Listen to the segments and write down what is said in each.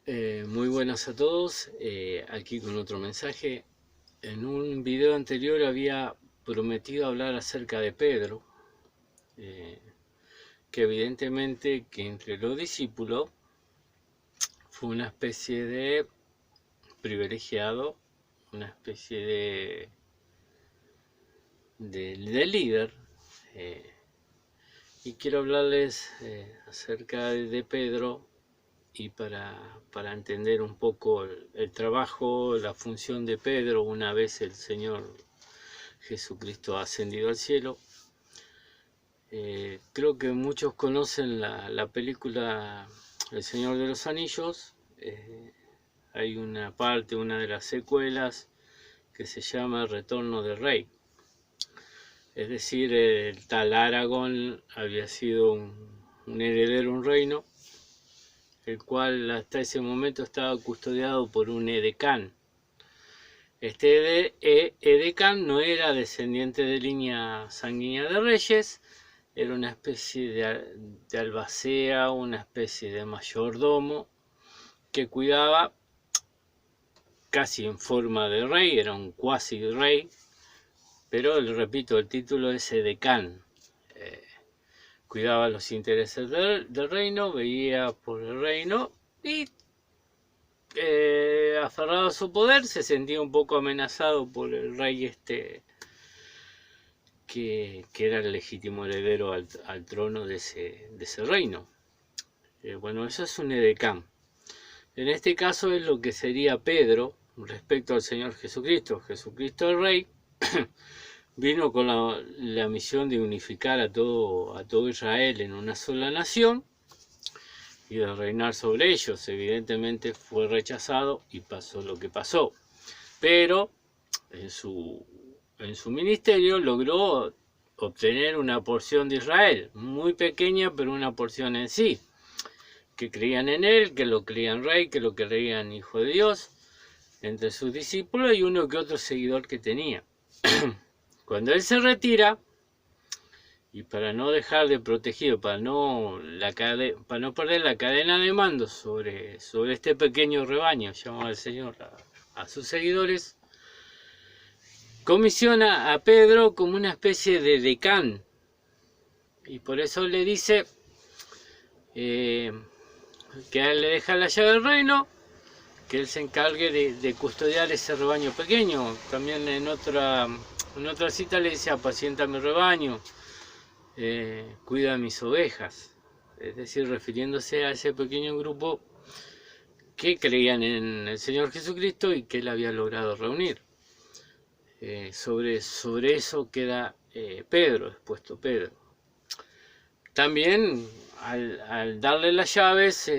Muy buenas a todos, aquí con otro mensaje. En un video anterior había prometido hablar acerca de Pedro, eh, que evidentemente que entre los discípulos fue una especie de privilegiado, una especie de líder. eh, y quiero hablarles acerca de Pedro y para entender un poco el trabajo, la función de Pedro una vez el Señor Jesucristo ha ascendido al cielo. Creo que muchos conocen la película El Señor de los Anillos. Hay una parte, una de las secuelas, que se llama Retorno del Rey. Es decir, el tal Aragorn había sido un heredero, un reino, el cual hasta ese momento estaba custodiado por un edecán. Este edecán no era descendiente de línea sanguínea de reyes, era una especie de albacea, una especie de mayordomo que cuidaba casi en forma de rey, era un cuasi rey, pero repito, el título es edecán. Cuidaba los intereses del reino, veía por el reino y aferrado a su poder se sentía un poco amenazado por el rey que era el legítimo heredero al trono de ese reino. Bueno, eso es un edecán. En este caso es lo que sería Pedro respecto al Señor Jesucristo. Jesucristo el Rey vino con la misión de unificar a todo Israel en una sola nación y de reinar sobre ellos. Evidentemente fue rechazado y pasó lo que pasó. Pero en su ministerio logró obtener una porción de Israel, muy pequeña, pero una porción en sí, que creían en él, que lo creían rey, que lo creían hijo de Dios, entre sus discípulos y uno que otro seguidor que tenía. Cuando él se retira, y para no dejar de protegido, para no perder la cadena de mando sobre este pequeño rebaño llamado el Señor a sus seguidores, comisiona a Pedro como una especie de decán, y por eso le dice que a él le deja la llave del reino, que él se encargue de custodiar ese rebaño pequeño. También en otra cita le dice: apacienta mi rebaño, cuida mis ovejas, es decir, refiriéndose a ese pequeño grupo que creían en el Señor Jesucristo y que él había logrado reunir. Sobre eso queda Pedro, expuesto Pedro. También al darle las llaves,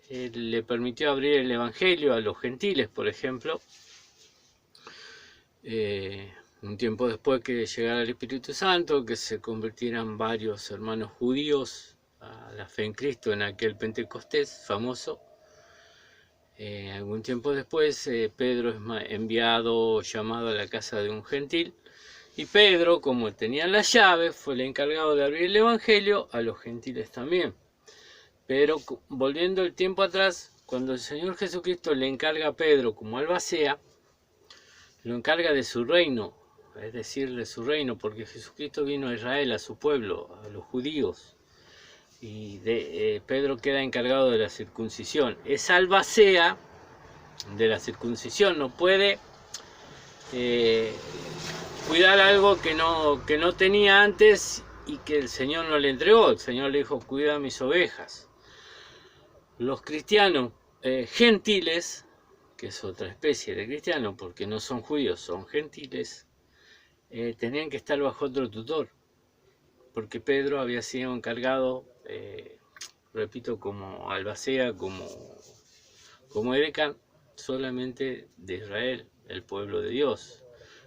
le permitió abrir el Evangelio a los gentiles, por ejemplo. Un tiempo después que llegara el Espíritu Santo, que se convirtieran varios hermanos judíos a la fe en Cristo en aquel Pentecostés famoso. Algún tiempo después, Pedro es enviado, llamado a la casa de un gentil, y Pedro, como tenía las llaves, fue el encargado de abrir el Evangelio a los gentiles también. Pero volviendo el tiempo atrás, cuando el Señor Jesucristo le encarga a Pedro como albacea, lo encarga de su reino, es decir, de su reino, porque Jesucristo vino a Israel, a su pueblo, a los judíos, y Pedro queda encargado de la circuncisión. Es albacea de la circuncisión, no puede cuidar algo que no tenía antes y que el Señor no le entregó. El Señor le dijo: cuida mis ovejas. Los cristianos gentiles, que es otra especie de cristianos, porque no son judíos, son gentiles, tenían que estar bajo otro tutor, porque Pedro había sido encargado, repito, como albacea, como edecán, solamente de Israel, el pueblo de Dios,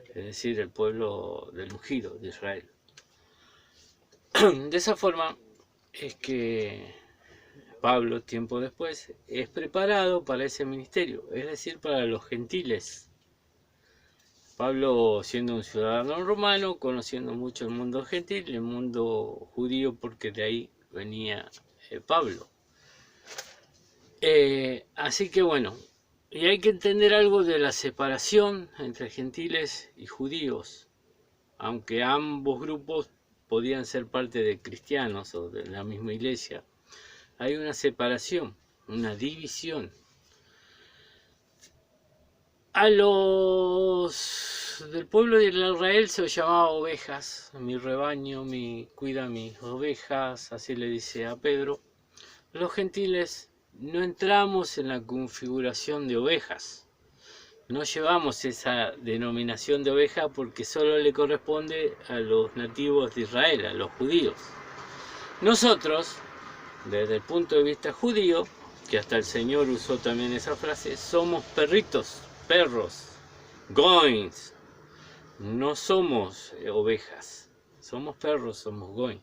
es decir, el pueblo del ungido de Israel. De esa forma es que Pablo, tiempo después, es preparado para ese ministerio, es decir, para los gentiles. Pablo, siendo un ciudadano romano, conociendo mucho el mundo gentil, el mundo judío, porque de ahí venía Pablo. Así que bueno, y hay que entender algo de la separación entre gentiles y judíos, aunque ambos grupos podían ser parte de cristianos o de la misma iglesia, hay una separación, una división. A los del pueblo de Israel se los llamaba ovejas, mi rebaño, cuida mis ovejas, así le dice a Pedro. Los gentiles no entramos en la configuración de ovejas, no llevamos esa denominación de oveja porque solo le corresponde a los nativos de Israel, a los judíos. Nosotros, desde el punto de vista judío, que hasta el Señor usó también esa frase, somos perritos, perros, goins, no somos ovejas, somos perros, somos goins.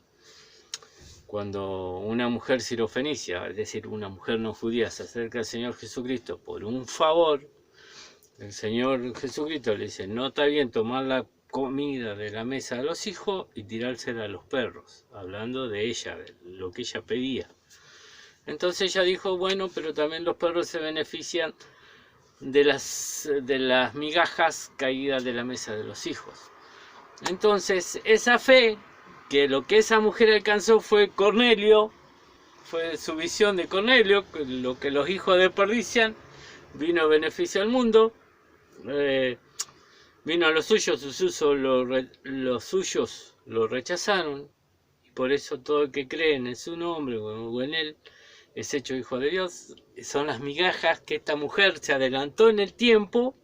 Cuando una mujer sirofenicia, es decir, una mujer no judía, se acerca al Señor Jesucristo por un favor, el Señor Jesucristo le dice, no está bien tomar la comida de la mesa de los hijos y tirársela a los perros, hablando de ella, de lo que ella pedía. Entonces ella dijo, bueno, pero también los perros se benefician de las migajas caídas de la mesa de los hijos. Entonces esa fe, que lo que esa mujer alcanzó fue Cornelio, fue su visión de Cornelio, lo que los hijos desperdician, vino a beneficio al mundo, vino a los suyos, los suyos lo rechazaron, y por eso todo el que cree en su nombre o en él es hecho hijo de Dios. Son las migajas que esta mujer se adelantó en el tiempo,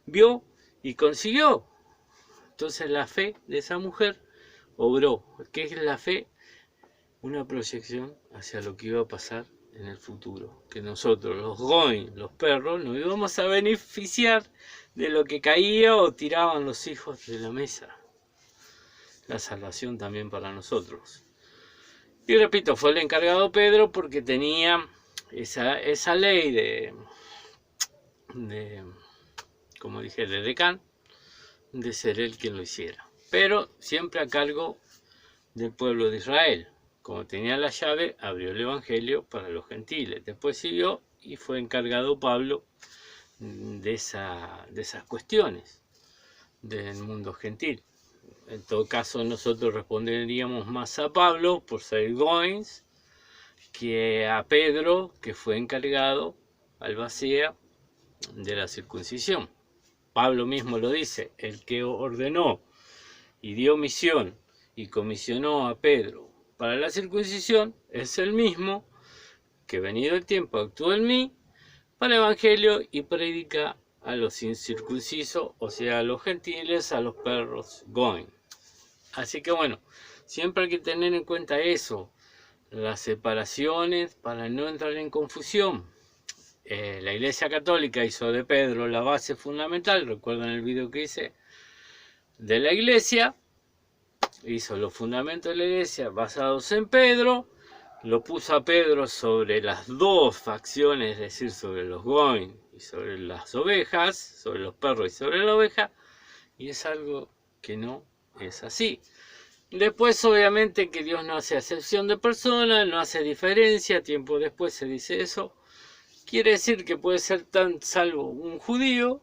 vio y consiguió. Entonces la fe de esa mujer obró. ¿Qué es la fe? Una proyección hacia lo que iba a pasar en el futuro. Que nosotros, los goin, los perros, nos íbamos a beneficiar de lo que caía o tiraban los hijos de la mesa. La salvación también para nosotros. Y repito, fue el encargado Pedro porque tenía esa ley de como dije, de decán, de ser él quien lo hiciera. Pero siempre a cargo del pueblo de Israel. Como tenía la llave, abrió el evangelio para los gentiles. Después siguió y fue encargado Pablo de esas cuestiones del mundo gentil. En todo caso, nosotros responderíamos más a Pablo por ser goins que a Pedro, que fue encargado, albacea, de la circuncisión. Pablo mismo lo dice, el que ordenó y dio misión y comisionó a Pedro para la circuncisión es el mismo que, venido el tiempo, actuó en mí para el evangelio y predica a los incircuncisos, o sea, a los gentiles, a los perros goin. Así que bueno, siempre hay que tener en cuenta eso, las separaciones para no entrar en confusión. La Iglesia Católica hizo de Pedro la base fundamental, recuerdan el video que hice de la Iglesia, hizo los fundamentos de la Iglesia basados en Pedro, lo puso a Pedro sobre las dos facciones, es decir, sobre los goin y sobre las ovejas, sobre los perros y sobre la oveja, y es algo que no es así. Después, obviamente, que Dios no hace acepción de personas, no hace diferencia, tiempo después se dice eso. Quiere decir que puede ser tan salvo un judío